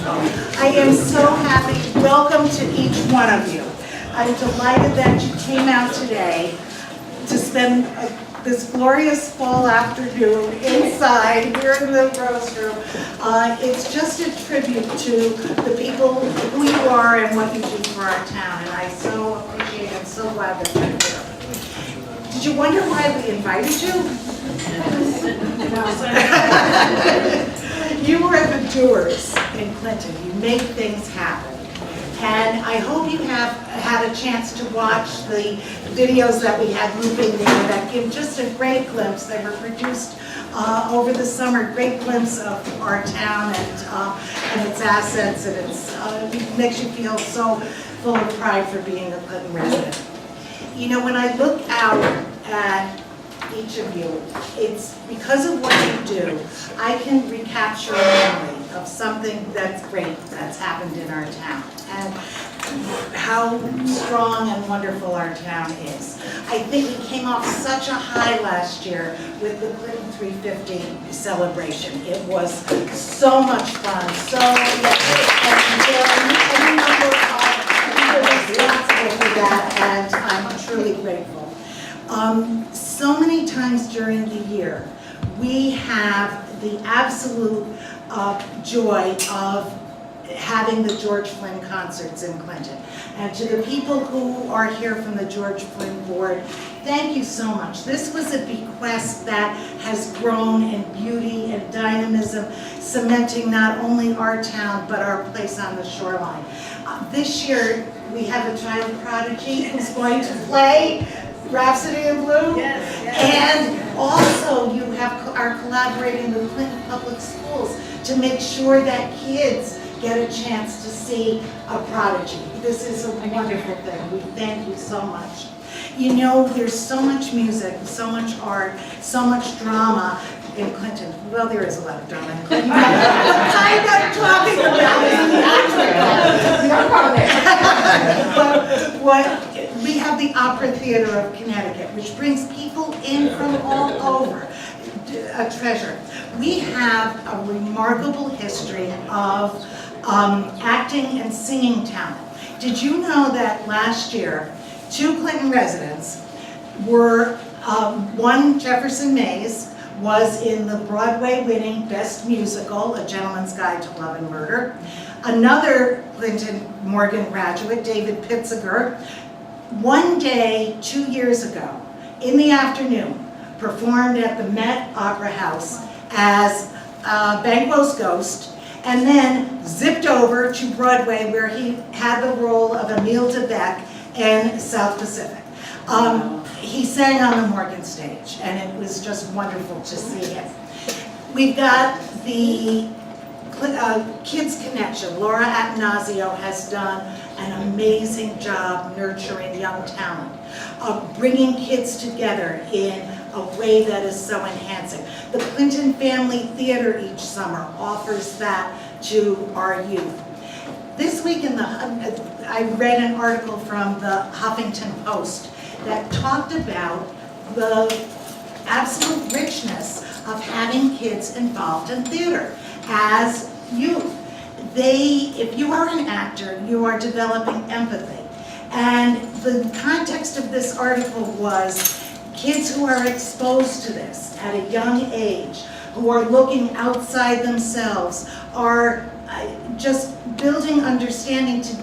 I am so happy. Welcome to each one of you. I'm delighted that you came out today to spend this glorious fall afternoon inside here in the Rose Room. It's just a tribute to the people who you are and what you do for our town, and I so appreciate it. I'm so glad that you're here. Did you wonder why we invited you? You are the doers in Clinton. You make things happen. And I hope you have had a chance to watch the videos that we had looping there that give just a great glimpse. They were produced over the summer, great glimpse of our town and its assets, and it makes you feel so full of pride for being a Clinton resident. You know, when I look out at each of you, it's because of what you do, I can recapture a memory of something that's great that's happened in our town and how strong and wonderful our town is. I think we came off such a high last year with the Clinton 350 celebration. It was so much fun. So, and there are any number of people responsible for that, and I'm truly grateful. So many times during the year, we have the absolute joy of having the George Flynn concerts in Clinton. And to the people who are here from the George Flynn Board, thank you so much. This was a bequest that has grown in beauty and dynamism, cementing not only our town, but our place on the shoreline. This year, we have a child prodigy who's going to play Rhapsody in Blue. Yes. And also you are collaborating with Clinton Public Schools to make sure that kids get a chance to see a prodigy. This is a wonderful thing. We thank you so much. You know, there's so much music, so much art, so much drama in Clinton. Well, there is a lot of drama in Clinton. I'm not talking about it. We have the Opera Theater of Connecticut, which brings people in from all over. A treasure. We have a remarkable history of acting and singing talent. Did you know that last year, 2 Clinton residents were, one, Jefferson Mays, was in the Broadway-winning Best Musical, A Gentleman's Guide to Love and Murder. Another Clinton Morgan graduate, David Pitziger, one day 2 years ago, in the afternoon, performed at the Met Opera House as Banquo's Ghost, and then zipped over to Broadway where he had the role of Emile DeBeck in South Pacific. He sang on the Morgan stage, and it was just wonderful to see him. We've got the Kids Connection. Laura Atanasio has done an amazing job nurturing young talent, bringing kids together in a way that is so enhancing. The Clinton Family Theater each summer offers that to our youth. This week I read an article from the Huffington Post that talked about the absolute richness of having kids involved in theater as youth. If you are an actor, you are developing empathy. And the context of this article was kids who are exposed to this at a young age, who are looking outside themselves, are just building understanding to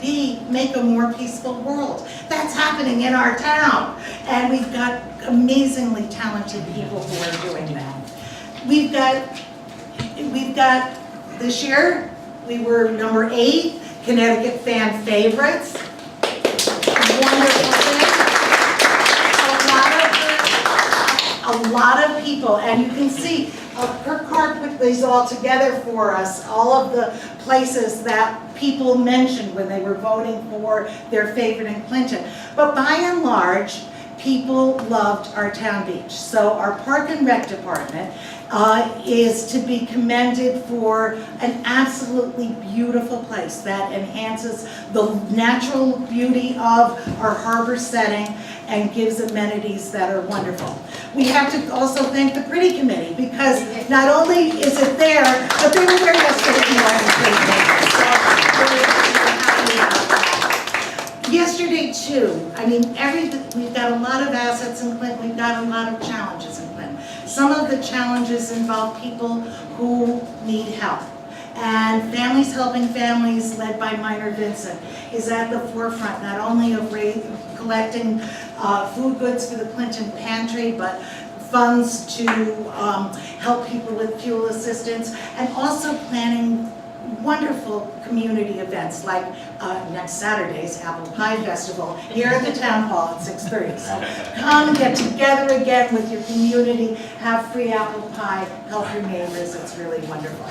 make a more peaceful world. That's happening in our town. And we've got amazingly talented people who are doing that. We've got this year, we were number 8, Connecticut Fan Favorites. Wonderful thing. A lot of people, and you can see Kirk Carr put these all together for us, all of the places that people mentioned when they were voting for their favorite in Clinton. But by and large, people loved our town beach. So our Park and Rec Department is to be commended for an absolutely beautiful place that enhances the natural beauty of our harbor setting and gives amenities that are wonderful. We have to also thank the Pretty Committee because not only is it there, but they were there yesterday morning. I mean, we've got a lot of assets in Clinton, we've got a lot of challenges in Clinton. Some of the challenges involve people who need help. And Families Helping Families, led by Minor Vincent, is at the forefront not only of collecting food goods for the Clinton Pantry, but funds to help people with fuel assistance, and also planning wonderful community events like next Saturday's Apple Pie Festival here at the Town Hall at 6:30. So come get together again with your community, have free apple pie, help your neighbors, it's really wonderful.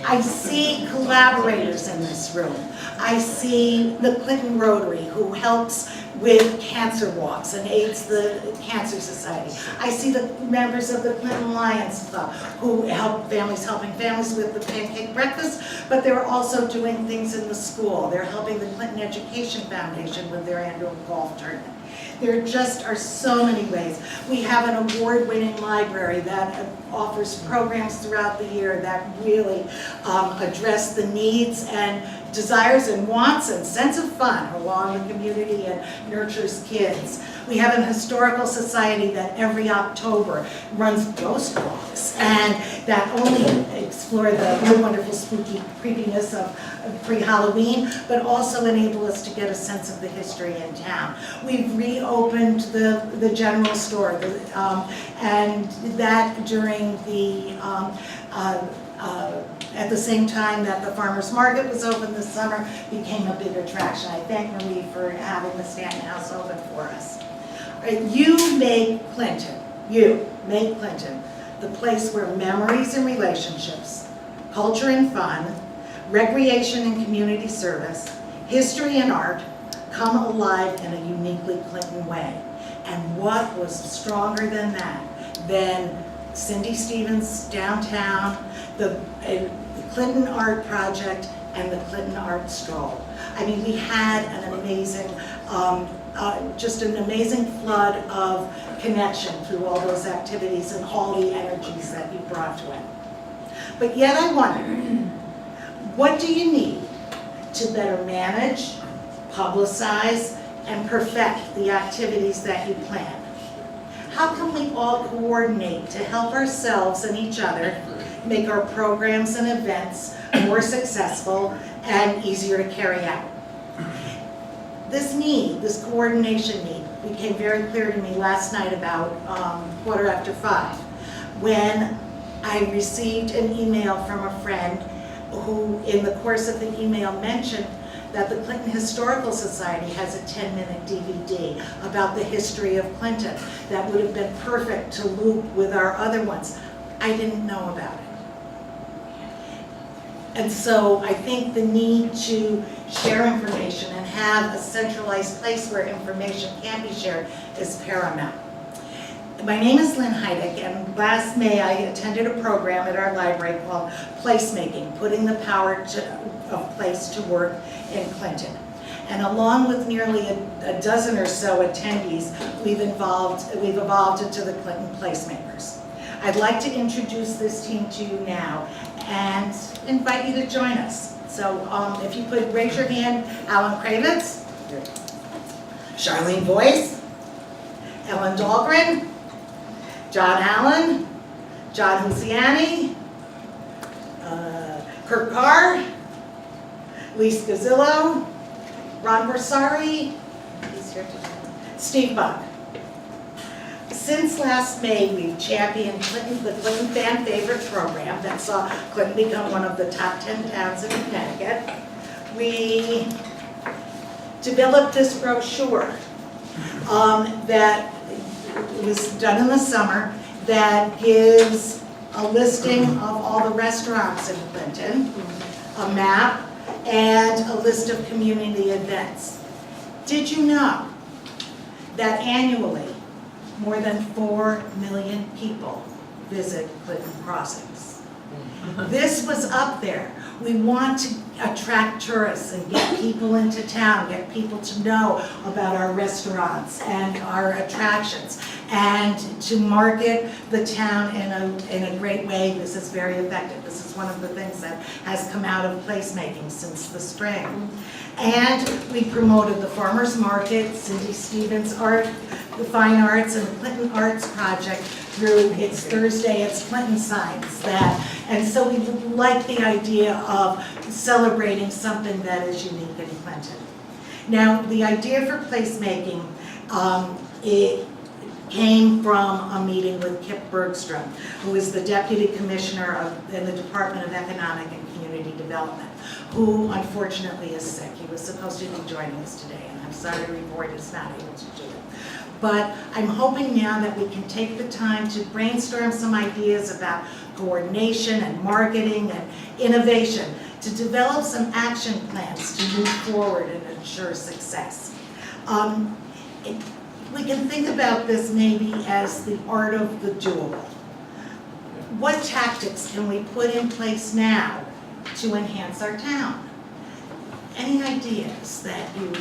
I see collaborators in this room. I see the Clinton Rotary, who helps with cancer walks and aids the Cancer Society. I see the members of the Clinton Lions Club who help Families Helping Families with the pancake breakfast, but they're also doing things in the school. They're helping the Clinton Education Foundation with their annual golf tournament. There just are so many ways. We have an award-winning library that offers programs throughout the year that really address the needs and desires and wants and sense of fun along the community and nurtures kids. We have an historical society that every October runs ghost walks and that only explore the wonderful spooky creepiness of pre-Halloween, but also enable us to get a sense of the history in town. We've reopened the general store, and that during the at the same time that the farmers market was open this summer, became a big attraction. I thank Marie for having the Stanton House open for us. You make Clinton the place where memories and relationships, culture and fun, recreation and community service, history and art come alive in a uniquely Clinton way. And what was stronger than that, than Cindy Stevens downtown, the Clinton Art Project, and the Clinton Art Stroll. I mean, we had an amazing, just an amazing flood of connection through all those activities and all the energies that you brought to it. But yet I wonder, what do you need to better manage, publicize, and perfect the activities that you plan? How can we all coordinate to help ourselves and each other make our programs and events more successful and easier to carry out? This coordination need, became very clear to me last night about 5:15, when I received an email from a friend who, in the course of the email, mentioned that the Clinton Historical Society has a 10-minute DVD about the history of Clinton that would have been perfect to loop with our other ones. I didn't know about it. And so I think the need to share information and have a centralized place where information can be shared is paramount. My name is Lynn Hidek, and last May I attended a program at our library called Placemaking, Putting the Power of Place to Work in Clinton. And along with nearly a dozen or so attendees, we've evolved into the Clinton Placemakers. I'd like to introduce this team to you now and invite you to join us. So if you could raise your hand, Alan Kravitz, Charlene Boyce, Ellen Dahlgren, John Allen, John Husiani, Kirk Carr, Lise Gazzillo, Ron Bersari, Steve Buck. Since last May, we've championed the Clinton Fan Favorite program that saw Clinton become one of the top 10 towns in Connecticut. We developed this brochure that was done in the summer that gives a listing of all the restaurants in Clinton, a map, and a list of community events. Did you know that annually more than 4 million people visit Clinton Crossings? This was up there We want to attract tourists and get people into town, get people to know about our restaurants and our attractions, and to market the town in a great way. This is very effective. This is one of the things that has come out of placemaking since the spring. And we promoted the Farmers Market, Cindy Stevens Art, the Fine Arts, and the Clinton Arts Project through It's Thursday, It's Clinton signs that. And so we like the idea of celebrating something that is unique in Clinton. Now, the idea for placemaking, it came from a meeting with Kip Bergstrom, who is the Deputy Commissioner in the Department of Economic and Community Development, who unfortunately is sick. He was supposed to be joining us today, and I'm sorry to report he's not able to do it. But I'm hoping now that we can take the time to brainstorm some ideas about coordination and marketing and innovation, to develop some action plans to move forward and ensure success. We can think about this maybe as the art of the doable. What tactics can we put in place now to enhance our town? Any ideas that you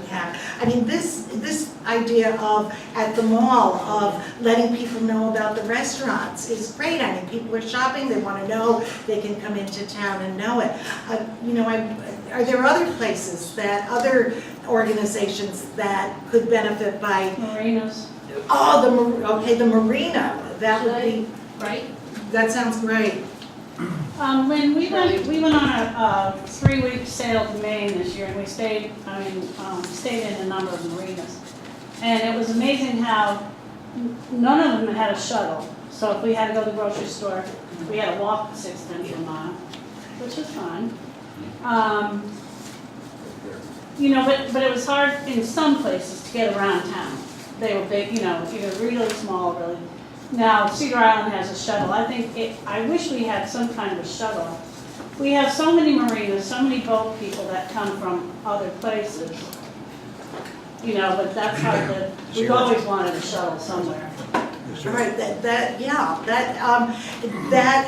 have? I mean, this idea of, at the mall, of letting people know about the restaurants is great. I mean, people are shopping, they want to know, they can come into town and know it. You know, are there other places that, other organizations that could benefit by? Marinas. Oh, the marina, that would be, Right? that sounds great. Lynn, we went on a 3-week sail to Maine this year, and we stayed in a number of marinas. And it was amazing how none of them had a shuttle. So if we had to go to the grocery store, we had to walk 6/10 of a mile, which is fine. You know, but it was hard in some places to get around town. They were big, you know, either really small or really. Now, Cedar Island has a shuttle. I wish we had some kind of a shuttle. We have so many marinas, so many boat people that come from other places. You know, but that's hard to, we've always wanted a shuttle somewhere. All right, that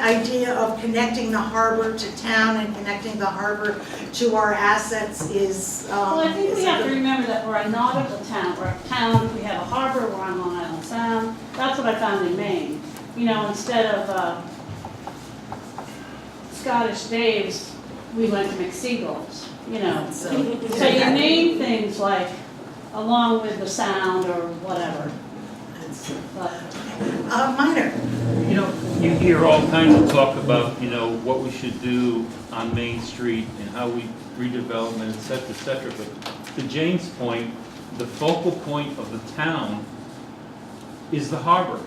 idea of connecting the harbor to town and connecting the harbor to our assets is. Well, I think we have to remember that we're a nautical town. We're a town, we have a harbor, we're on Long Island Sound. That's what I found in Maine. You know, instead of Scottish Dave's, we went to McSeagul's, you know. So you name things like along with the sound or whatever. Minor. You know, you hear all kinds of talk about, you know, what we should do on Main Street and how we redevelopment, et cetera, et cetera. But to Jane's point, the focal point of the town is the harbor.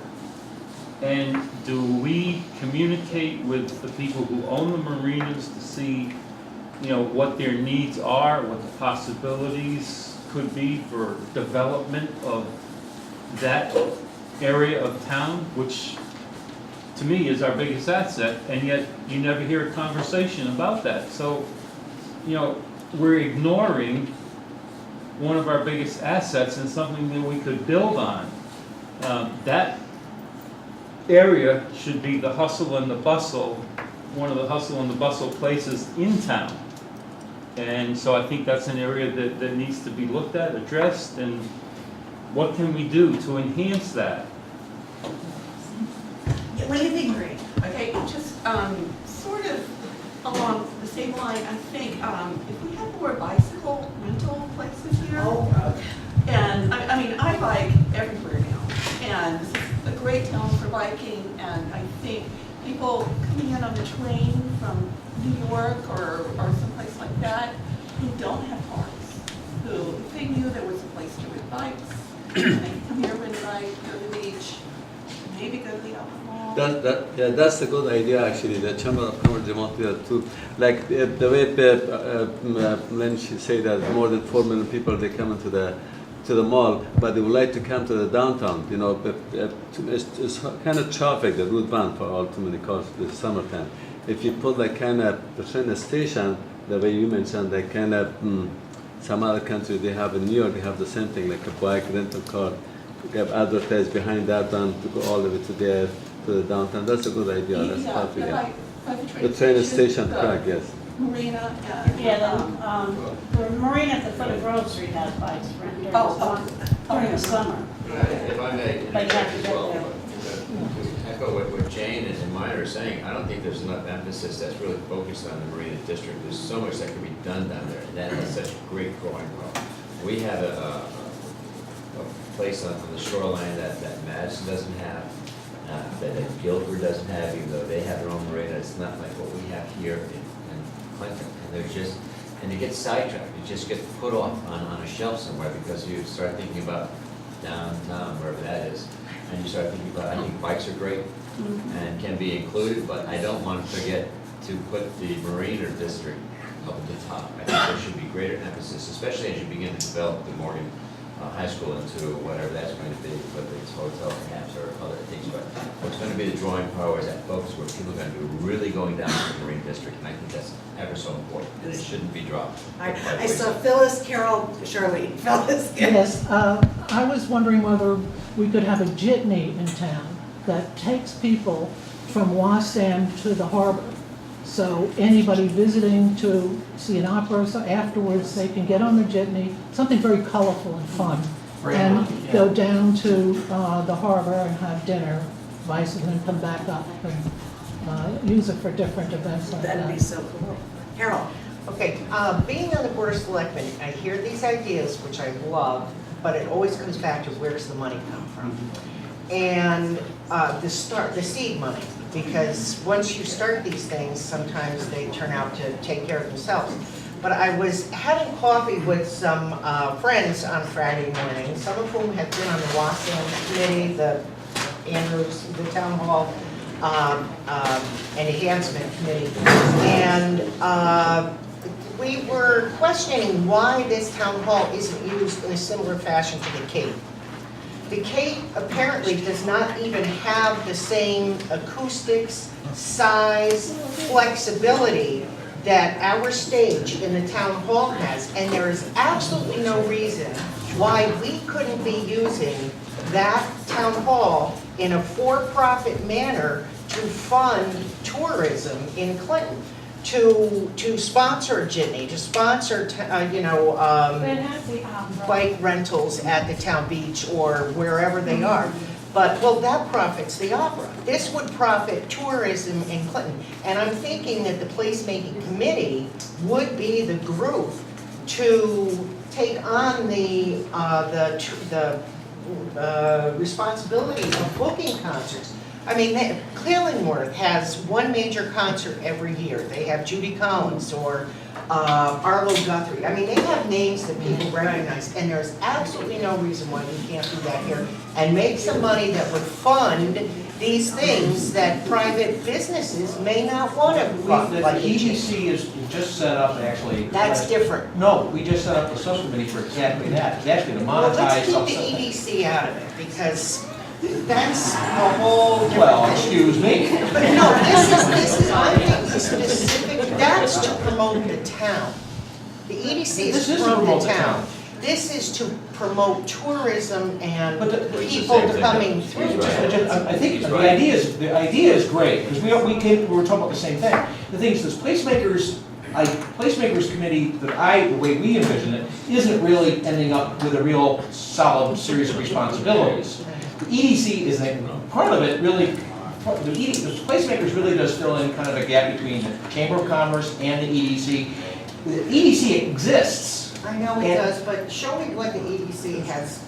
And do we communicate with the people who own the marinas to see, you know, what their needs are, what the possibilities could be for development of that area of town, which to me is our biggest asset, and yet you never hear a conversation about that. So, you know, we're ignoring one of our biggest assets and something that we could build on. That area should be the hustle and the bustle, one of the hustle and the bustle places in town. And so I think that's an area that needs to be looked at, addressed, and what can we do to enhance that? What do you think, Marie? Okay, just sort of along the same line, I think if we had more bicycle rental places here, and I mean, I bike everywhere now, and this is a great town for biking, and I think people coming in on the train from New York or someplace like that who don't have cars, who, if they knew there was a place to rent bikes, they could come here, rent a bike, go to the beach, maybe go to the outlet mall. That's a good idea actually. The Chamber of Commerce want to do that too. Like the way Lynn said that more than 4 million people they come into the mall, but they would like to come to the downtown. You know, it's kind of traffic, the route one for all too many cars this summertime. If you put like kind of the train station, the way you mentioned, like kind of some other countries they have in New York, they have the same thing, like a bike rental car. You have advertised behind that one to go all the way to there to the downtown. That's a good idea. That's Yeah, perfect. but Yeah. like The train station track, yes. Marina and. Yeah, the marina at the foot of Grove Street has bikes for during the summer. If I may, But you have to as get well, there. to echo what Jane and Meyer are saying, I don't think there's enough emphasis that's really focused on the Marina District. There's so much that can be done down there, and that is such great growing well. We have a place on the shoreline that Madison doesn't have, that Guilford doesn't have, even though they have their own marina. It's not like what we have here in Clinton. And they're just, and it gets sidetracked. It just gets put off on a shelf somewhere because you start thinking about downtown, wherever that is, and you start thinking about, I think bikes are great and can be included, but I don't want to forget to put the Marina District up at the top. I think there should be greater emphasis, especially as you begin to develop the Morgan High School into whatever that's going to be, whether it's hotel perhaps or other things, but what's going to be the drawing power is that focus where people are going to be really going down to the Marine District, and I think that's ever so important, and it shouldn't be dropped. I saw Phyllis, Carol, Shirley, Phyllis. Yes, I was wondering whether we could have a jitney in town that takes people from Wassam to the harbor. So anybody visiting to see an opera, so afterwards they can get on the jitney, something very colorful and fun, and go down to the harbor and have dinner, vice and then come back up and use it for different events like that. That'd be so cool. Carol? Okay, being on the Board of Selectmen, I hear these ideas, which I love, but it always comes back to where's the money come from? And the seed money, because once you start these things, sometimes they turn out to take care of themselves. But I was having coffee with some friends on Friday morning, some of whom have been on the Wassam Committee, the Andrews, the Town Hall, and Enhancement Committee. And we were questioning why this town hall isn't used in a similar fashion to the Cape. The Cape apparently does not even have the same acoustics, size, flexibility that our stage in the town hall has, and there is absolutely no reason why we couldn't be using that town hall in a for-profit manner to fund tourism in Clinton, to sponsor a jitney, to sponsor, But has the opera. bike rentals at the town beach or wherever they are. But, well, that profits the opera. This would profit tourism in Clinton. And I'm thinking that the placemaking committee would be the group to take on the responsibility of booking concerts. I mean, Clearlandworth has one major concert every year. They have Judy Collins or Arlo Guthrie. I mean, they have names that people recognize, and there's absolutely no reason why we can't do that here and make some money that would fund these things that private businesses may not want to fund. The Like EDC is just set up actually. That's different. No, we just set up a subcommittee for exactly that, exactly to Well, monetize. let's keep something. the EDC out of it, because that's a whole different Well, issue. excuse me. But no, this is, I think, the specific, that's to promote the town. The EDC This is is to to promote promote the the town. town. This is to promote tourism and But the- It's the people same thing. coming He's through. right. I think He's the right. idea is great, because we were talking about the same thing. The thing is, this Placemakers committee, the way we envision it, isn't really ending up with a real solid series of responsibilities. The EDC is a part of it, really, the Placemakers really does fill in kind of a gap between the Chamber of Commerce and the EDC. The EDC exists. I know it does, but show me what the EDC has.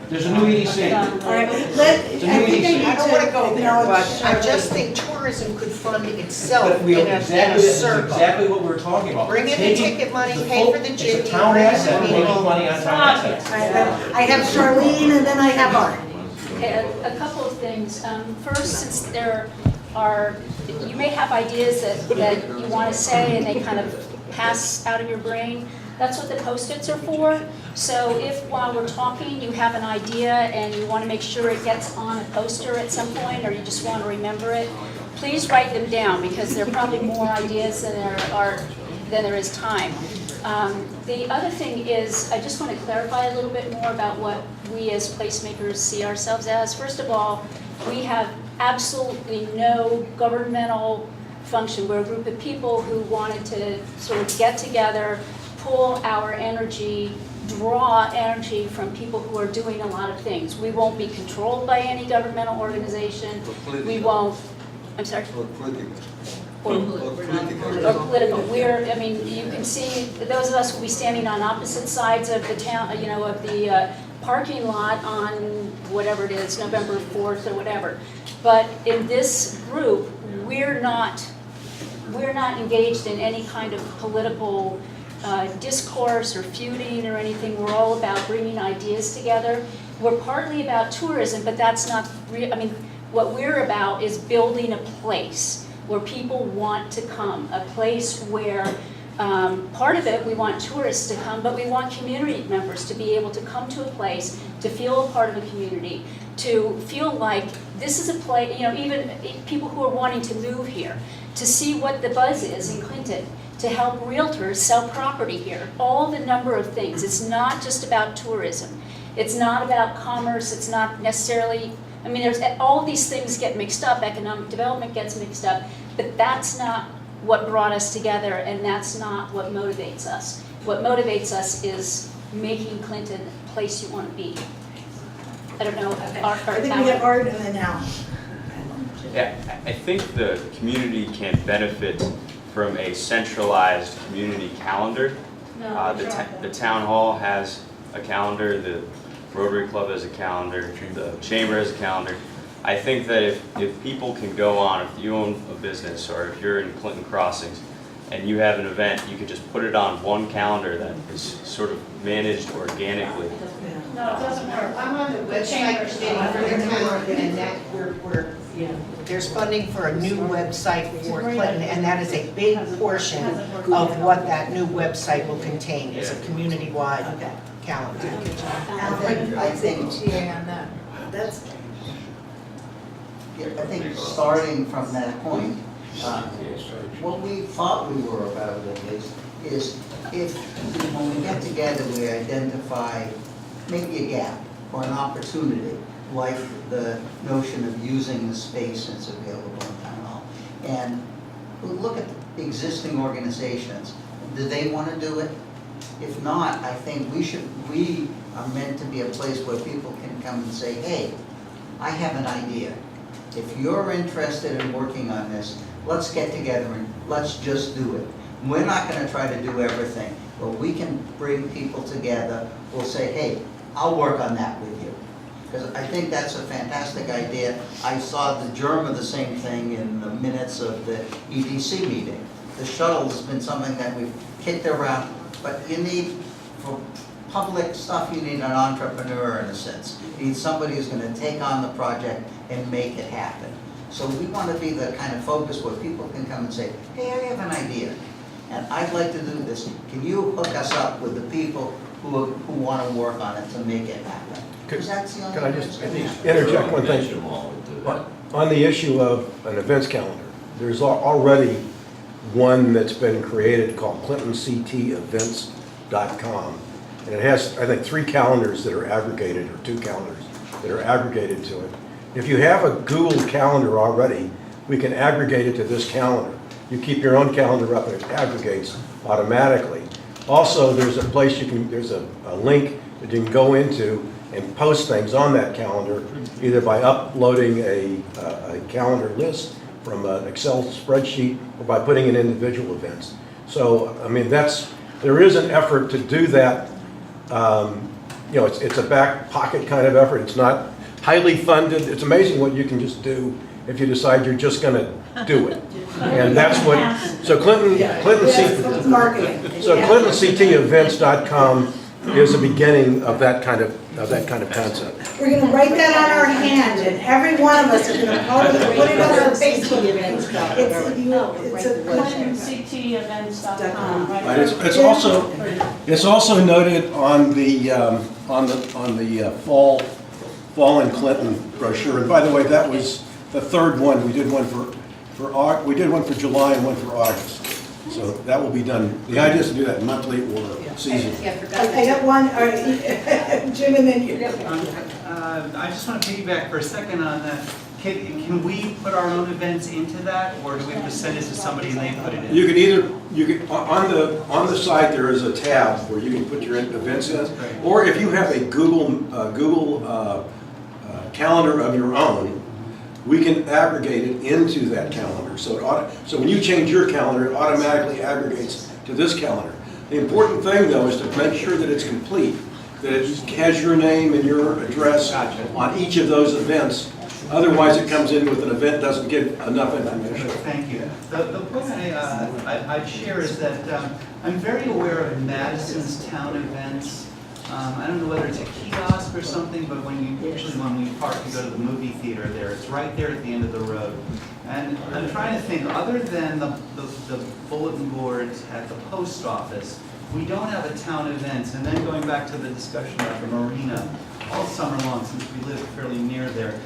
There's a new EDC. All right, I It's a new think I EDC. need I don't want to go there, acknowledge but I Shirley. just think tourism could fund itself But we in are a exactly, that's circle. exactly what we're talking about. Bring in the Taking ticket money, the pay full- for the It's jitney, a town bring in asset, the making people. money on town assets. I have Charlene and then I have Art. Okay, a couple of things. First, since there are, you may have ideas that you want to say and they kind of pass out of your brain. That's what the Post-its are for. So if while we're talking, you have an idea and you want to make sure it gets on a poster at some point, or you just want to remember it, please write them down, because there are probably more ideas than there is time. The other thing is, I just want to clarify a little bit more about what we as placemakers see ourselves as. First of all, we have absolutely no governmental function. We're a group of people who wanted to sort of get together, pull our energy, draw energy from people who are doing a lot of things. We won't be controlled by any governmental organization. We won't, I'm sorry? Or political. Or political. We're, I mean, you can see, those of us will be standing on opposite sides of the town, you know, of the parking lot on whatever it is, November 4th or whatever. But in this group, we're not engaged in any kind of political discourse or feuding or anything. We're all about bringing ideas together. We're partly about tourism, but that's not, I mean, what we're about is building a place where people want to come, a place where part of it, we want tourists to come, but we want community members to be able to come to a place, to feel a part of a community, to feel like this is a place, you know, even people who are wanting to move here, to see what the buzz is in Clinton, to help realtors sell property here, all the number of things. It's not just about tourism. It's not about commerce. It's not necessarily, I mean, there's all these things get mixed up, economic development gets mixed up, but that's not what brought us together, and that's not what motivates us. What motivates us is making Clinton a place you want to be. I don't know, I think we have Art and then Alan. Yeah, I think the community can benefit from a centralized community calendar. The town hall has a calendar, the Rotary Club has a calendar, the Chamber has a calendar. I think that if people can go on, if you own a business or if you're in Clinton Crossings and you have an event, you could just put it on one calendar that is sort of managed organically. No, it doesn't work. I'm on the website today for the town, and that there's funding for a new website for Clinton, and that is a big portion of what that new website will contain, is a community-wide calendar. I think, That's, I think starting from that point, what we thought we were about at least, is if when we get together, we identify maybe a gap or an opportunity, like the notion of using the space that's available in town hall. And we look at the existing organizations. Do they want to do it? If not, I think we are meant to be a place where people can come and say, hey, I have an idea. If you're interested in working on this, let's get together and let's just do it. We're not going to try to do everything, but we can bring people together. We'll say, hey, I'll work on that with you. Because I think that's a fantastic idea. I saw the germ of the same thing in the minutes of the EDC meeting. The shuttle has been something that we've kicked around, but you need, for public stuff, you need an entrepreneur in a sense. You need somebody who's going to take on the project and make it happen. So we want to be the kind of focus where people can come and say, hey, I have an idea, and I'd like to do this. Can you hook us up with the people who want to work on it to make it happen? Because that's the only Could I way just it's gonna happen. interject one thing? On the issue of an events calendar, there's already one that's been created called ClintonCTEvents.com. And it has, I think, 3 calendars that are aggregated, or 2 calendars that are aggregated to it. If you have a Google Calendar already, we can aggregate it to this calendar. You keep your own calendar up and it aggregates automatically. Also, there's a place there's a link that you can go into and post things on that calendar, either by uploading a calendar list from an Excel spreadsheet or by putting in individual events. So, I mean, there is an effort to do that. You know, it's a back pocket kind of effort. It's not highly funded. It's amazing what you can just do if you decide you're just going to do it. And that's what, so ClintonCTEvents.com is the beginning of that kind of concept. we're gonna write that on our hand, and every one of us are gonna put it on our Facebook page. It's a ClintonCTEvents.com, right? Right, it's also noted on the fall in Clinton brochure. And by the way, that was the 3rd one. We did one for July and one for August. So that will be done. The idea is to do that monthly or seasonally. I got one, Jim, and then you. I just want to piggyback for a second on that Can we put our own events into that, or do we have to send it to somebody and they put it in? You can either, on the site, there is a tab where you can put your events in, or if you have a Google calendar of your own, we can aggregate it into that calendar. So when you change your calendar, it automatically aggregates to this calendar. The important thing, though, is to make sure that it's complete, that it has your name and your address on each of those events. Otherwise, it comes in with an event, doesn't give enough information. Thank you. The point I'd share is that I'm very aware of Madison's town events. I don't know whether it's a kiosk or something, but when we park to go to the movie theater there, it's right there at the end of the road. And I'm trying to think, other than the bulletin boards at the post office, we don't have a town events. And then going back to the discussion about the marina, all summer long, since we live fairly near there,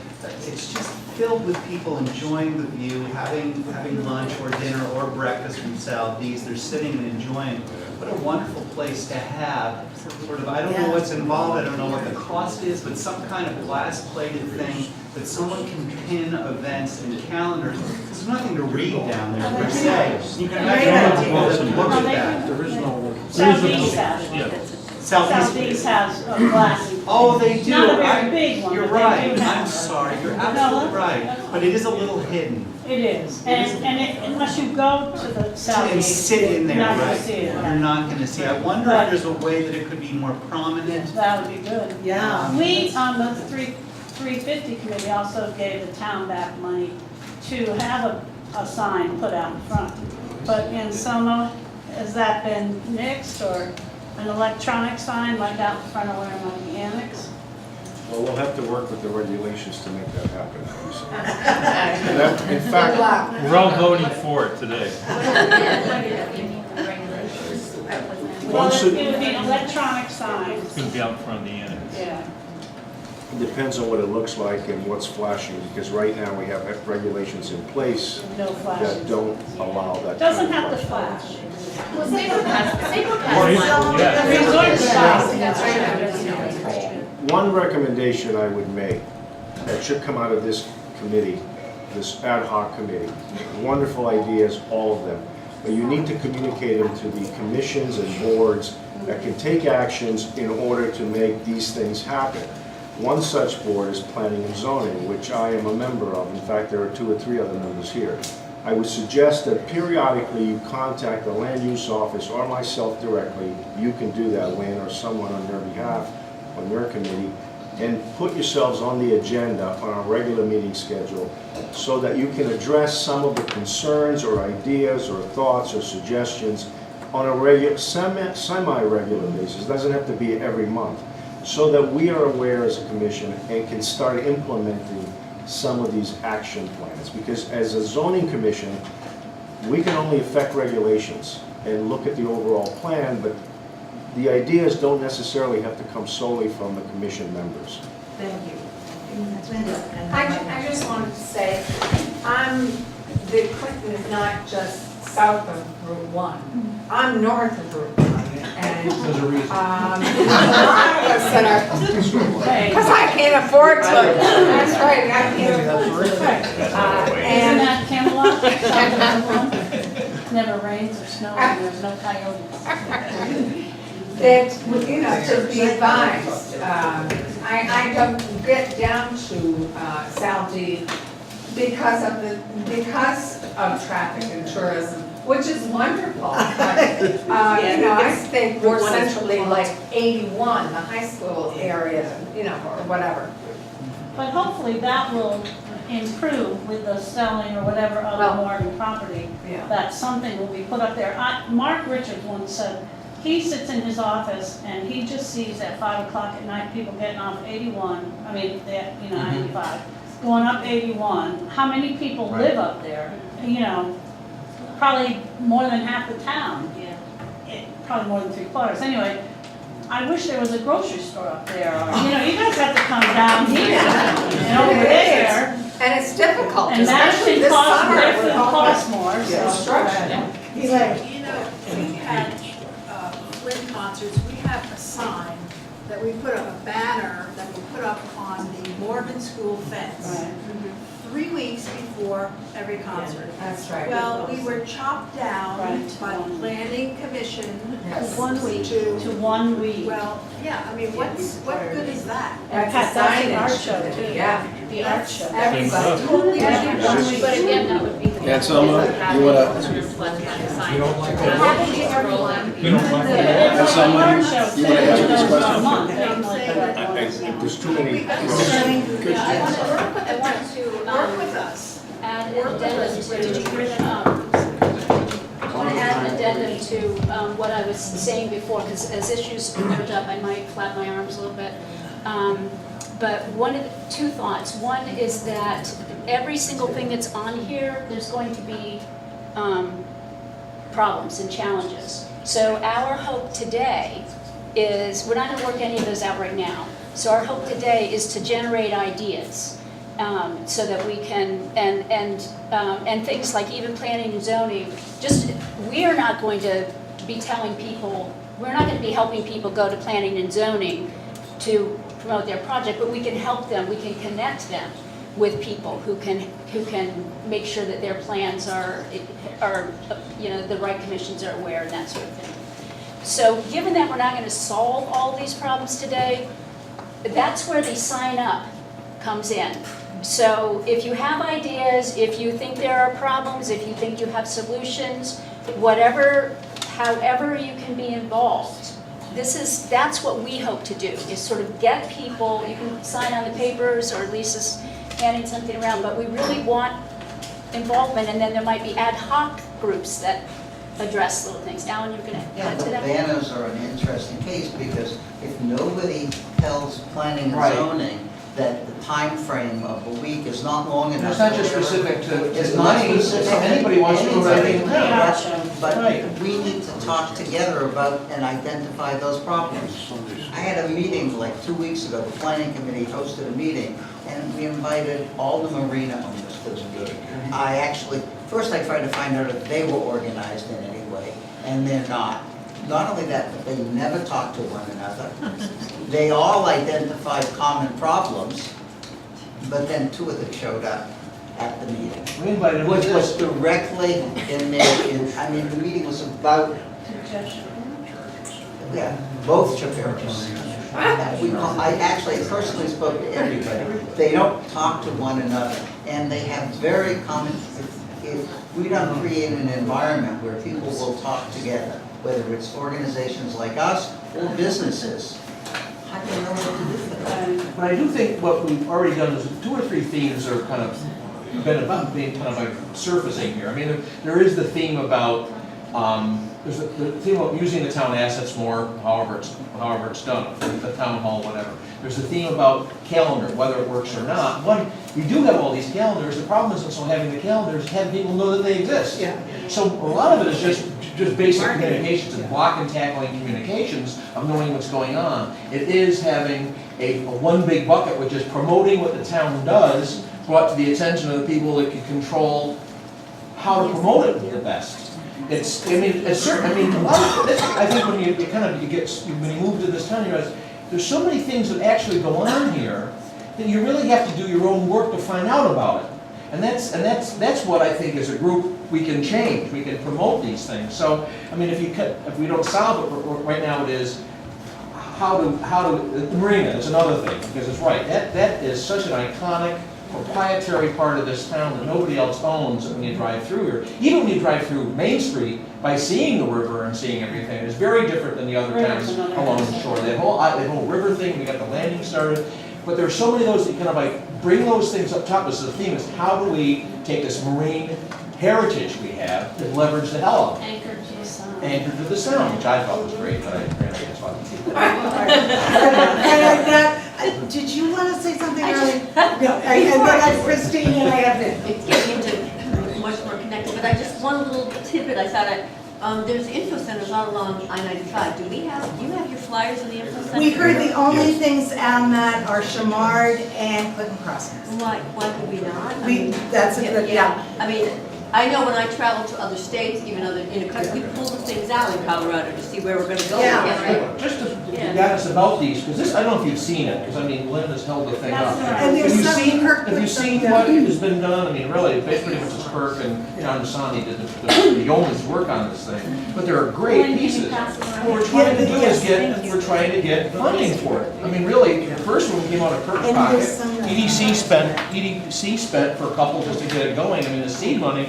it's just filled with people enjoying the view, having lunch or dinner or breakfast from Southeast. They're sitting and enjoying. What a wonderful place to have. Sort of, I don't know what's involved, I don't know what the cost is, but some kind of glass-plated thing that someone can pin events and calendars. There's nothing to read down there per se. You can imagine people that look at that. There is no. Southeast has. Southeast has a glass. Oh, they do. Not a very big one. You're but they right. do have I'm sorry. You're absolutely right. But it is a little hidden. It is, unless you go to the And southeast. sit in there, you're not gonna right? see it, You're right. not going to see. I wonder if there's a way that it could be more prominent. That would be good. Yeah. We, on the 350 committee, also gave the town back money to have a sign put out in front. But in Soma, has that been nixed, or an electronic sign like out in front of where I'm on the annex? Well, we'll have to work with the regulations to make that happen. In fact, We're all voting for it today. Well, it would be an electronic sign. It's going to be out in front of the annex. Yeah. it depends on what it looks like and what's flashing, because right now we have regulations in place No that flashes. don't allow that. Doesn't kind of have to flashing. flash. Well, Saybrook Yeah. One recommendation I would make that should come out of this committee, this ad hoc committee, wonderful ideas, all of them, but you need to communicate them to the commissions and boards that can take actions in order to make these things happen. One such board is planning and zoning, which I am a member of. In fact, there are 2 or 3 other members here. I would suggest that periodically you contact the land use office or myself directly. You can do that, Lynn, or someone on your behalf, on your committee, and put yourselves on the agenda on a regular meeting schedule so that you can address some of the concerns or ideas or thoughts or suggestions on a regular, semi-regular basis. It doesn't have to be every month, so that we are aware as a commission and can start implementing some of these action plans. Because as a zoning commission, we can only affect regulations and look at the overall plan, but the ideas don't necessarily have to come solely from the commission members. Thank you. I just wanted to say, the Clinton is not just south of Route 1. I'm north of Route 1. And There's a reason. a lot of us that are, because I can't afford to. That's right, I can't afford to. Isn't And that Camelot? Never rains or snows and there's no coyotes. that, you know, to be advised, I don't get down to Saudi because of traffic and tourism, which is wonderful. But, you know, I think more centrally like 81, the high school area, you know, or whatever. But hopefully that will improve with the selling or whatever other Morgan property, Yeah. that something will be put up there. Mark Richards once said, he sits in his office and he just sees at 5 o'clock at night people getting off 81, I mean, 95, going up 81. How many people live up there? You know, probably more than half the town. Probably more than 3/4. Anyway, I wish there was a grocery store up there, or, you know, you guys have to come down here and over there. And it's difficult, And that especially should this cost, summer that with should all cost the more, so. construction. He's like, You know, we had Flynn concerts, we have a sign that we put up, a banner that we put up on the Morgan School fence. Right. 3 weeks before every concert. That's right. Well, we were chopped down Right. by the planning commission Yes. To 1 week, to, to 1 week. well, yeah, I mean, what good is that? And That's Pat, a that's the art signage. show too. Yeah. The art show. Everybody. Totally Everybody. different. But again, that would be the. Yeah, Selma, you wanna- You don't like that? That's someone- Art show, you wanna answer this $7 question? a month, ain't like that. There's too many. I wanted to, Work with us. add an addendum to, did you hear that? I want to add an addendum to what I was saying before, because as issues emerge up, I might flap my arms a little bit. But two thoughts. One is that every single thing that's on here, there's going to be problems and challenges. So our hope today is, we're not going to work any of those out right now. So our hope today is to generate ideas. So that we can, and things like even planning and zoning, we are not going to be telling people, we're not going to be helping people go to planning and zoning to promote their project, but we can help them, we can connect them with people who can make sure that their plans are, the right commissions are aware and that sort of thing. So given that we're not going to solve all these problems today, that's where the sign up comes in. So if you have ideas, if you think there are problems, if you think you have solutions, however you can be involved, that's what we hope to do, is sort of get people, you can sign on the papers or Lisa's handing something around, but we really want involvement, and then there might be ad hoc groups that address little things. Alan, you're going to Yeah, add to the that? banners are an interesting case because if nobody tells planning and Right. zoning that the time frame of a week is not long enough. It's not just specific to It's not money, specific to anybody wants to do anything. anything. But Right. we need to talk together about and identify those problems. I had a meeting like 2 weeks ago, the planning committee hosted a meeting, and we invited all the marina owners to the meeting. First I tried to find out if they were organized in any way, and they're not. Not only that, but they never talk to one another. They all identified common problems, but then 2 of them showed up at the meeting. We invited them. Which was directly in the meeting was about, yeah, both chaperones. I actually personally spoke to everybody. They don't talk to one another, and they have very common, if we don't create an environment where people will talk together, whether it's organizations like us or businesses, how do you know what to do for that? But I do think what we've already done is 2 or 3 themes are kind of being kind of like surfacing here. I mean, there is the theme about there's the theme about using the town assets more, however it's done, the town hall, whatever. There's the theme about calendar, whether it works or not. One, we do have all these calendars. The problem isn't so having the calendars, having people know that they exist. Yeah. So a lot of it is just basic communications and block and tackling communications of knowing what's going on. It is having a one big bucket, which is promoting what the town does, brought to the attention of the people that can control how to promote it the best. It's certain, a lot of this, I think when you move to this town, you realize there's so many things that actually go on here that you really have to do your own work to find out about it. And that's what I think as a group we can change. We can promote these things. So, if we don't solve it right now, it is how to marina is another thing, because it's right. That is such an iconic proprietary part of this town that nobody else owns when you drive through here. Even when you drive through Main Street, by seeing the river and seeing everything, it's very different than the other towns along the shore. That whole river thing, we got the landing started. But there are so many of those that kind of like bring those things up top. This is the theme, is how do we take this marine heritage we have and leverage the hell of it? Anchored to the sound. Anchored to the sound, which I thought was great, but I apparently it's fun. Did you want to say something earlier? No, and then I have Christine and I have Nick. It's getting into much more connected, but one little tidbit I thought there's info centers all along I-95. Do you have your flyers in the info center? We heard the only things on that are Shamard and Clinton Crossings. Why would we not? That's a good, yeah. I mean, I know when I travel to other states, even other, in the country, we pull the things out in Colorado to see where we're gonna go. Yeah. Just to guide us about these, because this, I don't know if you've seen it, because I mean, Lynn has held the thing up. And there's Have you some seen, Kirk have you put seen some what down. has been done? I mean, really, pretty much it's Kirk and John Dasani did the yeoman's work on this thing, but there are great pieces. What we're trying to do is we're trying to get funding for it. I mean, really, the first one came out of Kirk's And pocket. there's some- EDC spent for a couple just to get it going. I mean, the seed money,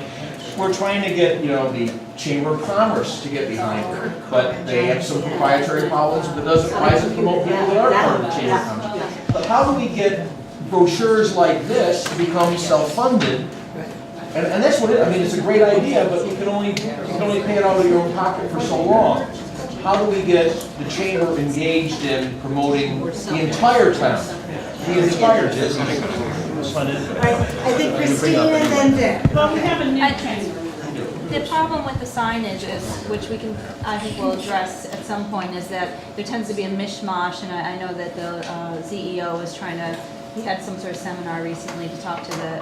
we're trying to get, you know, the Chamber of Commerce to get behind it. But they have some proprietary problems, but it doesn't rise to promote people that are part of the Chamber of Commerce. But how do we get brochures like this to become self-funded? And that's what it, I mean, it's a great idea, but you can only pay it out of your own pocket for so long. How do we get the Chamber engaged in promoting the entire town? The entire district. I think Christine and then Vic. Well, we have a new chamber. The problem with the signage is, which we can, I think we'll address at some point, is that there tends to be a mishmash, and I know that the CEO is trying to, he had some sort of seminar recently to talk to the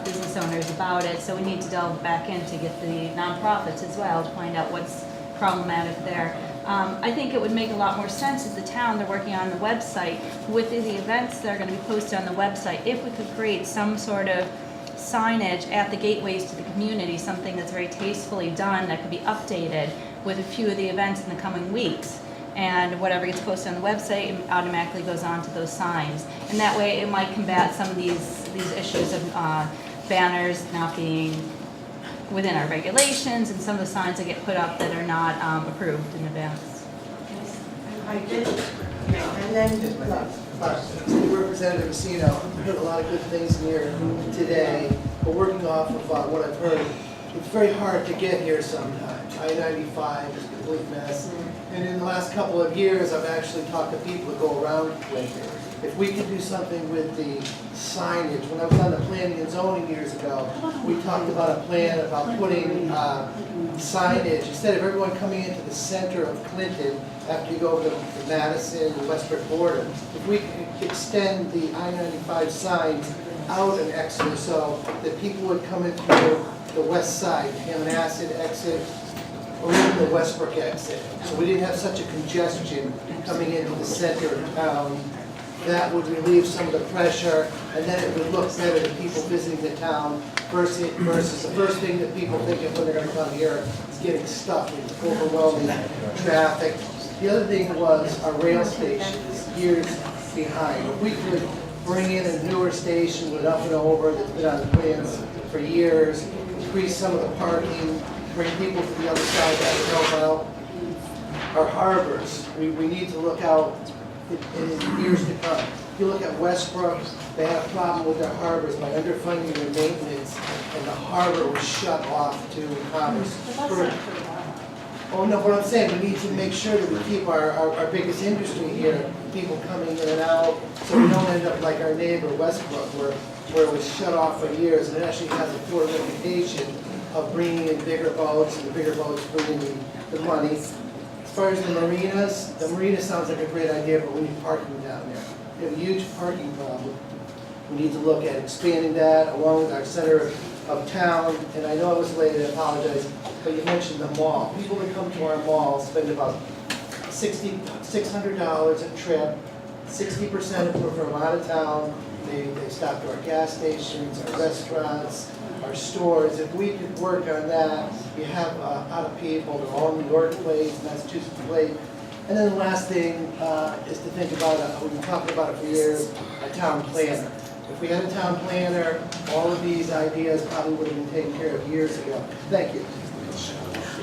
business owners about it, so we need to delve back in to get the nonprofits as well, to find out what's problematic there. I think it would make a lot more sense as the town, they're working on the website, with the events that are going to be posted on the website, if we could create some sort of signage at the gateways to the community, something that's very tastefully done that could be updated with a few of the events in the coming weeks. And whatever gets posted on the website automatically goes on to those signs. And that way it might combat some of these issues of banners not being within our regulations and some of the signs that get put up that are not approved in advance. I did. And then, Representative Messino, I've heard a lot of good things in here today, but working off of what I've heard, it's very hard to get here sometimes. I-95 is a complete mess. And in the last couple of years, I've actually talked to people that go around Clinton. If we could do something with the signage, when I was on the planning and zoning years ago, we talked about a plan about putting signage, instead of everyone coming into the center of Clinton, after you go over the Madison and Westbrook border, if we could extend the I-95 signs out an exit so that people would come in through the west side, Hammonasset exit, or even the Westbrook exit. So we didn't have such a congestion coming into the center of town. That would relieve some of the pressure, and then it would look better to people visiting the town versus the first thing that people think of when they're going to come here is getting stuck in overwhelming traffic. The other thing was our rail station is years behind. If we could bring in a newer station with up and over that's been on the plans for years, increase some of the parking, bring people to the other side, that would help out. Our harbors, we need to look out in years to come. If you look at Westbrook, they had a problem with their harbors by underfunding their maintenance, and the harbor was shut off to commerce. Oh, no, what I'm saying, we need to make sure that we keep our biggest industry here, people coming in and out, so we don't end up like our neighbor Westbrook, where it was shut off for years, and it actually has a poor reputation of bringing in bigger boats, and the bigger boats bringing the money. As far as the marina sounds like a great idea, but we need parking down there. We have a huge parking problem. We need to look at expanding that along with our center of town. And I know I was late, I apologize, but you mentioned the mall. People that come to our mall spend about $600 a trip. 60% of them are from out of town. They stop at our gas stations, our restaurants, our stores. If we could work on that, you have a lot of people, they're all New York plates, Massachusetts plate. And then the last thing is to think about, we've been talking about it for years, a town planner. If we had a town planner, all of these ideas probably would have been taken care of years ago. Thank you.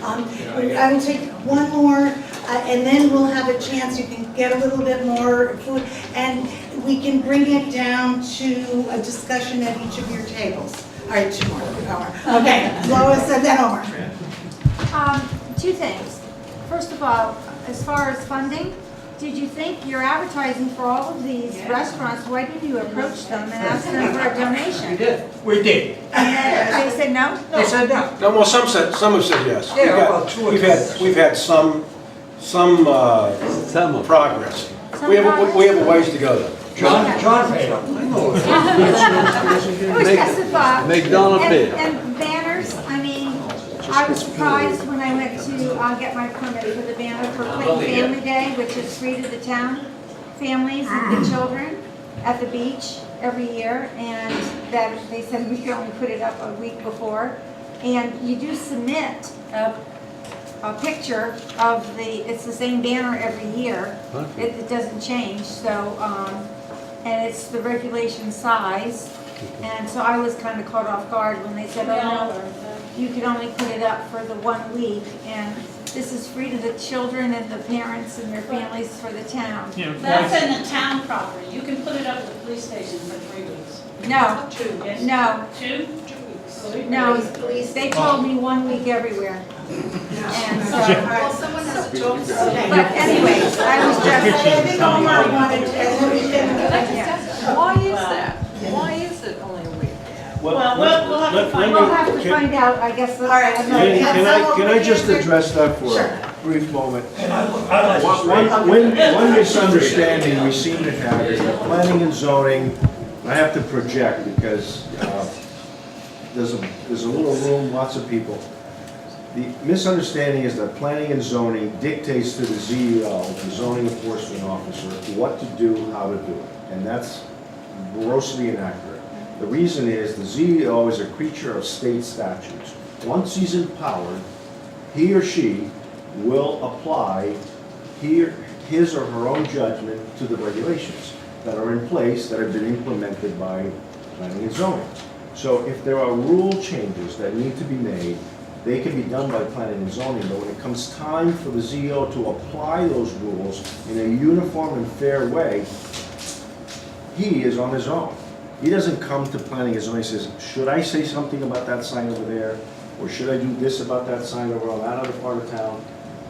I'm going to take one more, and then we'll have a chance, you can get a little bit more food, and we can bring it down to a discussion at each of your tables. All right, two more. Okay, Lois and then Omar. Two things. First of all, as far as funding, did you think you're advertising for all of these restaurants? Why didn't you approach them and ask them for a donation? We did. We did. And then they said no? They said no. No, well, some have said yes. Yeah, about two. We've had some progress. We have a ways to go though. John paid them. It was just a thought. McDonald paid. And banners, I I was surprised when I went to get my permit for the banner for Clayton Family Day, which is free to the town families and the children at the beach every year, and that they said we could only put it up a week before. And you do submit a picture of it's the same banner every year. It doesn't change, so, and it's the regulation size. And so I was kind of caught off guard when they said, oh no, you can only put it up for the 1 week. And this is free to the children and the parents and their families for the town. That's in the town property. You can put it up at the police station for 3 weeks. No, 2, yes. no, 2? 2 weeks. no, they told me 1 week everywhere. And so, Well, someone has to talk to them. but anyways, I was just, I think Omar wanted to, Why is that? Why is it only a week? Well, we'll have to find we'll have to find out, I guess. All right. Can I just address that for a brief moment? One misunderstanding we seem to have is that planning and zoning, I have to project because there's a little room, lots of people. The misunderstanding is that planning and zoning dictates to the ZEO, the zoning enforcement officer, what to do, how to do it. And that's grossly inaccurate. The reason is the ZEO is a creature of state statutes. Once he's empowered, he or she will apply his or her own judgment to the regulations that are in place that have been implemented by planning and zoning. So if there are rule changes that need to be made, they can be done by planning and zoning, but when it comes time for the ZEO to apply those rules in a uniform and fair way, he is on his own. He doesn't come to planning and zoning and says, should I say something about that sign over there? Or should I do this about that sign over on that other part of town?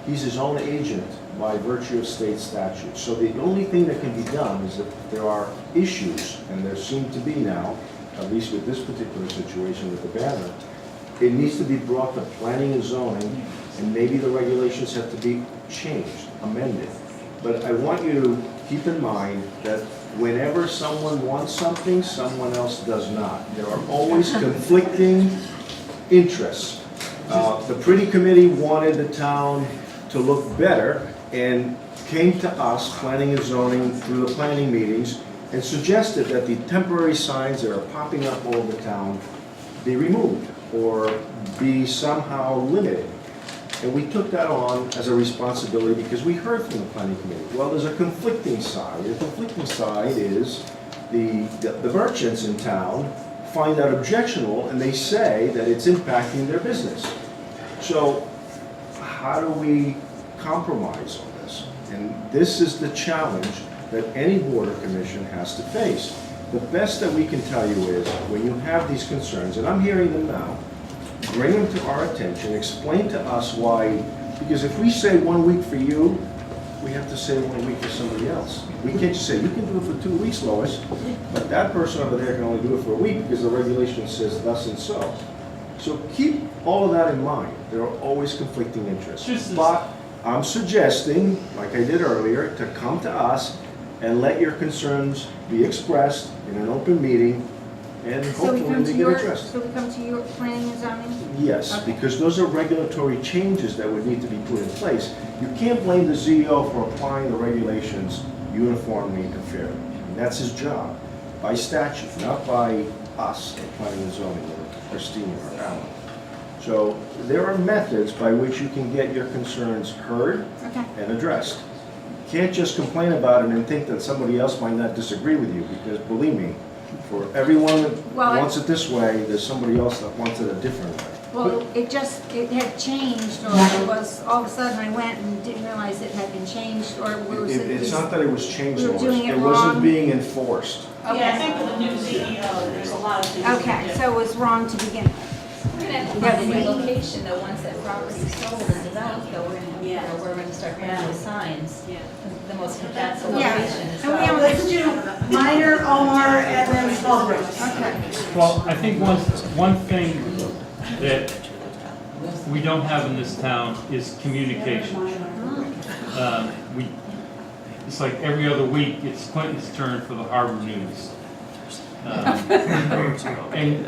He's his own agent by virtue of state statute. So the only thing that can be done is if there are issues, and there seem to be now, at least with this particular situation with the banner, it needs to be brought to planning and zoning, and maybe the regulations have to be changed, amended. But I want you to keep in mind that whenever someone wants something, someone else does not. There are always conflicting interests. The Pretty Committee wanted the town to look better and came to us, planning and zoning, through the planning meetings, and suggested that the temporary signs that are popping up all over the town be removed or be somehow limited. And we took that on as a responsibility because we heard from the planning committee. Well, there's a conflicting side. The conflicting side is the merchants in town find that objectionable and they say that it's impacting their business. So how do we compromise on this? And this is the challenge that any board or commission has to face. The best that we can tell you is when you have these concerns, and I'm hearing them now, bring them to our attention, explain to us why, because if we say 1 week for you, we have to say 1 week for somebody else. We can't just say, you can do it for 2 weeks, Lois, but that person over there can only do it for a week because the regulation says thus and so. So keep all of that in mind. There are always conflicting interests. But I'm suggesting, like I did earlier, to come to us and let your concerns be expressed in an open meeting, and hopefully they get addressed. So we come to your planning and zoning? Yes, Okay. because those are regulatory changes that would need to be put in place. You can't blame the ZEO for applying the regulations uniformly and fairly. And that's his job, by statute, not by us, at planning and zoning, or Christine or Alan. So there are methods by which you can get your concerns heard and addressed. You can't just complain about it and think that somebody else might not disagree with you, because believe me, for everyone that wants it this way, there's somebody else that wants it a different way. Well, it had changed, or it was, all of a sudden I went and didn't realize it had been changed, or was it? It's not that it was changed, we were Lois. doing it It wasn't wrong? being enforced. Yeah, I think with the new CEO, there's a lot of things. Okay, so it was wrong to begin with. We're gonna have to find a new location, though, once that property's sold and developed, though, we're gonna, you know, we're gonna start putting the signs. The most compatible location as well. And let's do minor, OR, and then small groups. Okay. Well, I think one thing that we don't have in this town is communication. It's like every other week, it's Clinton's turn for the Harbor News. And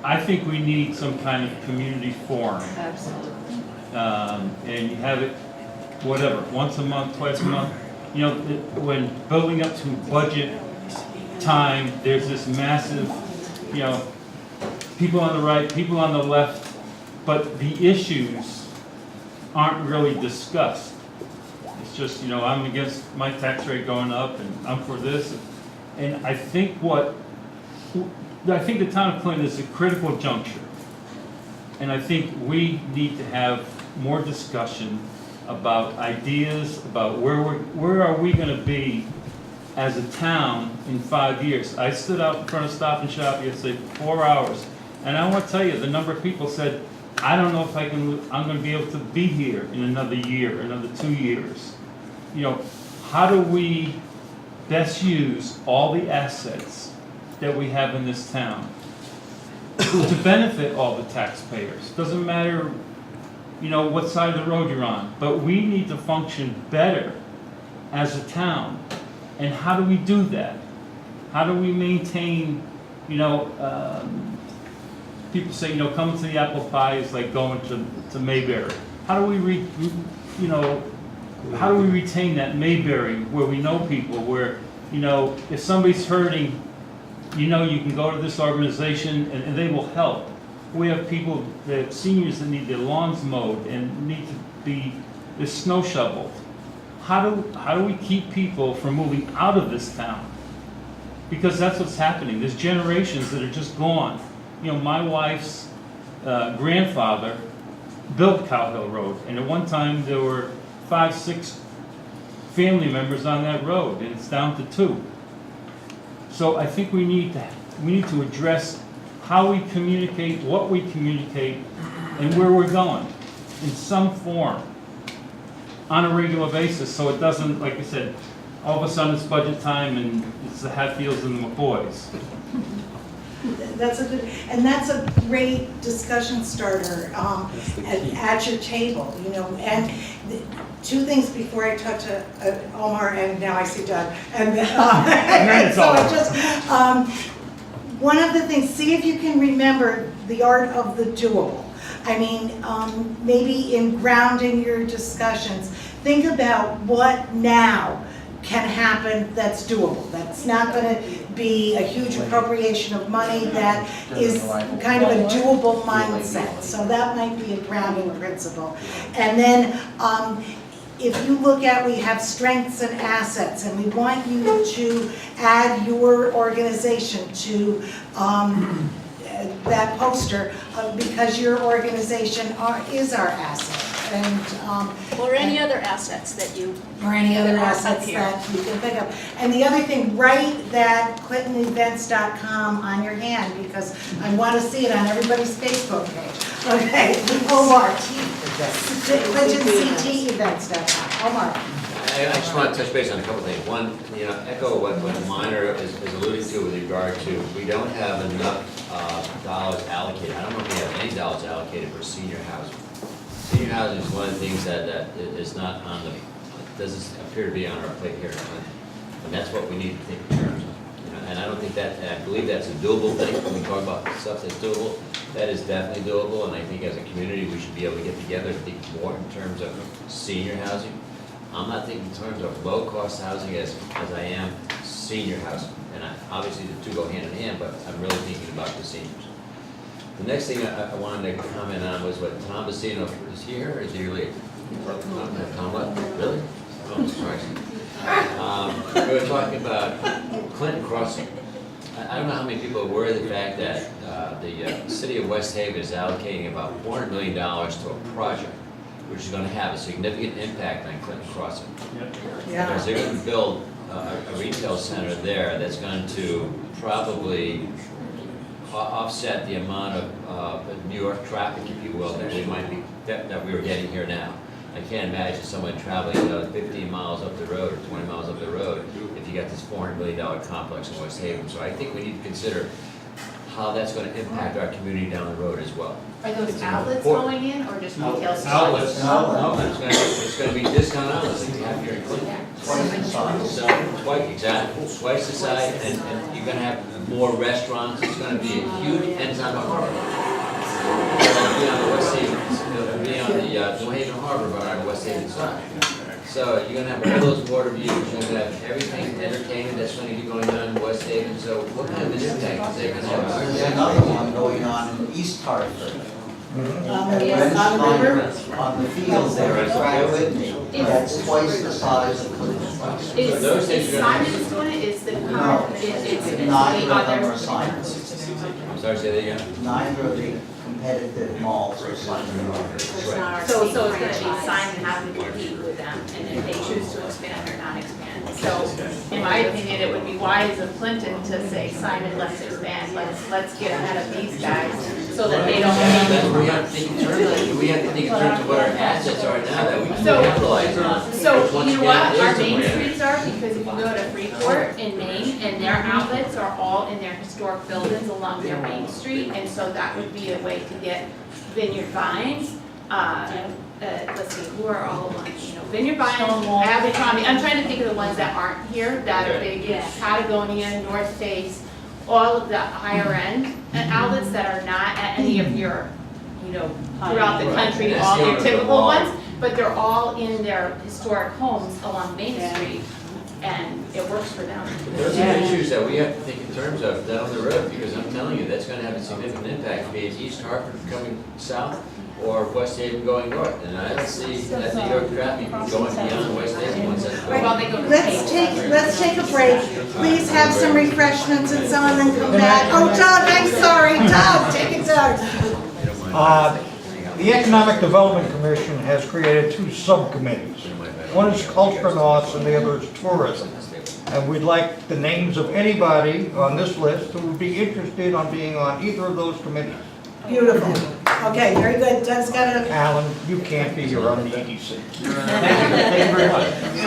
I think we need some kind of community forum. Absolutely. And you have it, whatever, once a month, twice a month. You know, when building up to budget time, there's this massive, you know, people on the right, people on the left, but the issues aren't really discussed. It's just, you know, I'm against my tax rate going up and I'm for this. And I think the town of Clinton is a critical juncture. And I think we need to have more discussion about ideas, about where are we gonna be as a town in 5 years. I stood out in front of Stop and Shop yesterday for 4 hours, and I want to tell you, the number of people said, I don't know if I'm gonna be able to be here in another year, another 2 years. You know, how do we best use all the assets that we have in this town to benefit all the taxpayers? Doesn't matter, you know, what side of the road you're on, but we need to function better as a town. And how do we do that? How do we maintain, you know, people say, you know, coming to the apple pie is like going to Mayberry. How do we how do we retain that Mayberry where we know people, where, you know, if somebody's hurting, you know, you can go to this organization and they will help. We have people, the seniors that need their lawns mowed and need to be the snow shoveled. How do we keep people from moving out of this town? Because that's what's happening. There's generations that are just gone. You know, my wife's grandfather built Cow Hill Road, and at one time there were 5, 6 family members on that road, and it's down to 2. So I think we need to address how we communicate, what we communicate, and where we're going in some form on a regular basis, so it doesn't, like I said, all of a sudden it's budget time and it's the Hatfields and the McCoys. That's a great discussion starter at your table, you know. And 2 things before I talk to Omar, and now I see Doug. And so I just one of the things, see if you can remember the art of the doable. I mean, maybe in grounding your discussions, think about what now can happen that's doable. That's not going to be a huge appropriation of money, that is kind of a doable mindset. So that might be a grounding principle. And then if you look at, we have strengths and assets, and we want you to add your organization to that poster, because your organization is our asset. And Or any other assets that you. Or any other that are up assets here. that you can pick up. And the other thing, write that ClintonEvents.com on your hand, because I want to see it on everybody's Facebook page. Okay, Omar, ClintonCTEvents.com. Omar. I just want to touch base on a couple things. One, you know, echo what Minor is alluding to with regard to, we don't have enough dollars allocated. I don't know if we have any dollars allocated for senior housing. Senior housing is one of the things that is not on the, doesn't appear to be on our plate here. And that's what we need to think in terms of. You know, and I don't think that, I believe that's a doable thing. When we talk about stuff that's doable, that is definitely doable. And I think as a community, we should be able to get together and think more in terms of senior housing. I'm not thinking in terms of low-cost housing as I am senior housing. And obviously the 2 go hand in hand, but I'm really thinking about the seniors. The next thing I wanted to comment on was what Tom Bassino, is he here or is he late? Tom what? Really? Oh, sorry. We were talking about Clinton Crossing. I don't know how many people are aware of the fact that the city of West Haven is allocating about $400 million to a project which is going to have a significant impact on Clinton Crossing. Yeah. Because they're going to build a retail center there that's going to probably offset the amount of New York traffic, if you will, that we might be that we are getting here now. I can't imagine someone traveling 15 miles up the road or 20 miles up the road if you got this $400 million complex in West Haven. So I think we need to consider how that's gonna impact our community down the road as well. Are those It's outlets important. going in or just retail stores? Outlets. No, it's gonna be discount outlets like we have here in Clinton. So, twice the size, and you're gonna have more restaurants, it's gonna be a huge, and it's on the harbor. It'll be on the West Haven, it'll be on the New Haven Harbor, but on the West Haven side. So you're gonna have all those water views, you're gonna have everything, entertainment that's gonna be going on in West Haven, so what kind of an impact is that gonna have? There's another one going on in East Hartford. On the river? On the field there, it's right with me. That's twice the size of Clinton. Is Simon's doing it, is the No, current, it's the neither of them other? are Simon. I'm sorry, say that again? Neither of the competitive malls are Simon. Right. So it's gonna be Simon having to compete with them, and if they choose to expand or not expand. So, in my opinion, it would be wise of Clinton to say, Simon, let's expand, let's get ahead of these guys, so that they Then don't. we have to think in terms of, we have to think in terms of what our assets are now that we can So- capitalize on. So, Which once you know again what, is our the main plan. streets are, because if you go to Freeport in Maine, and their outlets are all in their historic buildings along their main street, and so that would be a way to get Vineyard Vines, let's see, who are all the ones, you know, Vineyard Vines, Abercrombie, I'm trying to think of the ones that aren't here, that are big, Patagonia, North Face, all of the higher end outlets that are not at any of your, you know, throughout the country, That's all the your owner of the typical mall. ones, but they're all in their historic homes along Main Street, and it works for them. Those are issues that we have to think in terms of down the road, because I'm telling you, that's gonna have a significant impact, be it East Hartford coming south or West Haven going north, and I don't see that New York traffic going beyond West Haven once that's going. Well, they go to Let's take a break. Please have some refreshments and so on, then come back. Oh, Doug, I'm sorry. Doug, take it, Doug. The Economic Development Commission has created two subcommittees. One is culture and arts and the other is tourism. And we'd like the names of anybody on this list who would be interested on being on either of those committees. Beautiful. Okay, very good. Doug's got a Alan, you can't be, you're on the EDC. Thank you very much.